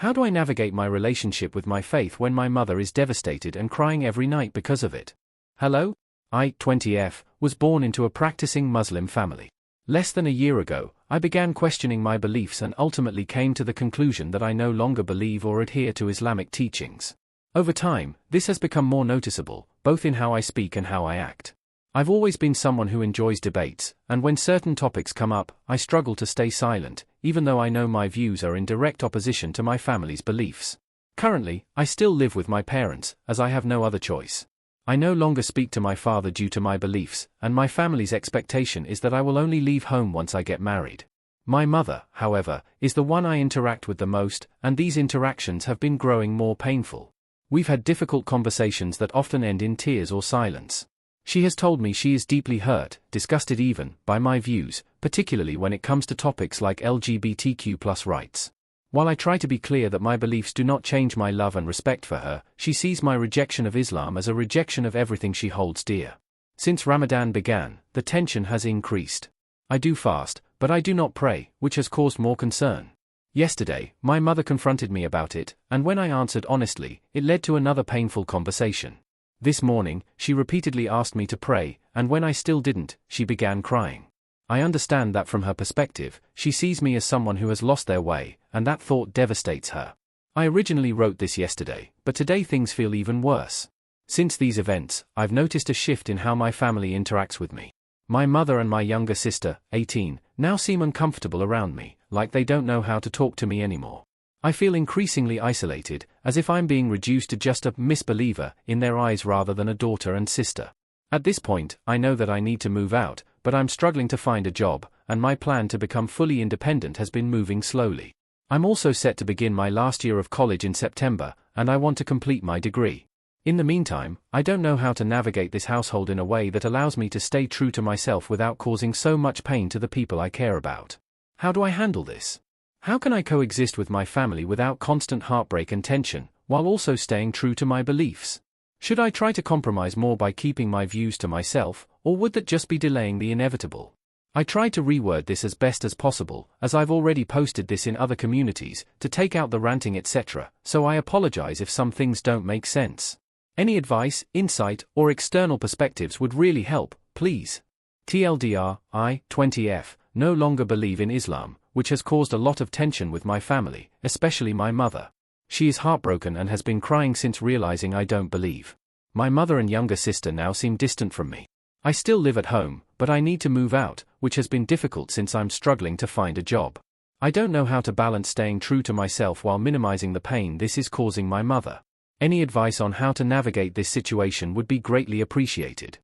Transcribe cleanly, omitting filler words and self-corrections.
How do I navigate my relationship with my faith when my mother is devastated and crying every night because of it? Hello? I, 20F, was born into a practicing Muslim family. Less than a year ago, I began questioning my beliefs and ultimately came to the conclusion that I no longer believe or adhere to Islamic teachings. Over time, this has become more noticeable, both in how I speak and how I act. I've always been someone who enjoys debates, and when certain topics come up, I struggle to stay silent, even though I know my views are in direct opposition to my family's beliefs. Currently, I still live with my parents, as I have no other choice. I no longer speak to my father due to my beliefs, and my family's expectation is that I will only leave home once I get married. My mother, however, is the one I interact with the most, and these interactions have been growing more painful. We've had difficult conversations that often end in tears or silence. She has told me she is deeply hurt, disgusted even, by my views, particularly when it comes to topics like LGBTQ+ rights. While I try to be clear that my beliefs do not change my love and respect for her, she sees my rejection of Islam as a rejection of everything she holds dear. Since Ramadan began, the tension has increased. I do fast, but I do not pray, which has caused more concern. Yesterday, my mother confronted me about it, and when I answered honestly, it led to another painful conversation. This morning, she repeatedly asked me to pray, and when I still didn't, she began crying. I understand that from her perspective, she sees me as someone who has lost their way, and that thought devastates her. I originally wrote this yesterday, but today things feel even worse. Since these events, I've noticed a shift in how my family interacts with me. My mother and my younger sister, 18, now seem uncomfortable around me, like they don't know how to talk to me anymore. I feel increasingly isolated, as if I'm being reduced to just a misbeliever in their eyes rather than a daughter and sister. At this point, I know that I need to move out, but I'm struggling to find a job, and my plan to become fully independent has been moving slowly. I'm also set to begin my last year of college in September, and I want to complete my degree. In the meantime, I don't know how to navigate this household in a way that allows me to stay true to myself without causing so much pain to the people I care about. How do I handle this? How can I coexist with my family without constant heartbreak and tension, while also staying true to my beliefs? Should I try to compromise more by keeping my views to myself, or would that just be delaying the inevitable? I tried to reword this as best as possible, as I've already posted this in other communities, to take out the ranting etc., so I apologize if some things don't make sense. Any advice, insight, or external perspectives would really help, please. TLDR, I, 20F, no longer believe in Islam, which has caused a lot of tension with my family, especially my mother. She is heartbroken and has been crying since realizing I don't believe. My mother and younger sister now seem distant from me. I still live at home, but I need to move out, which has been difficult since I'm struggling to find a job. I don't know how to balance staying true to myself while minimizing the pain this is causing my mother. Any advice on how to navigate this situation would be greatly appreciated.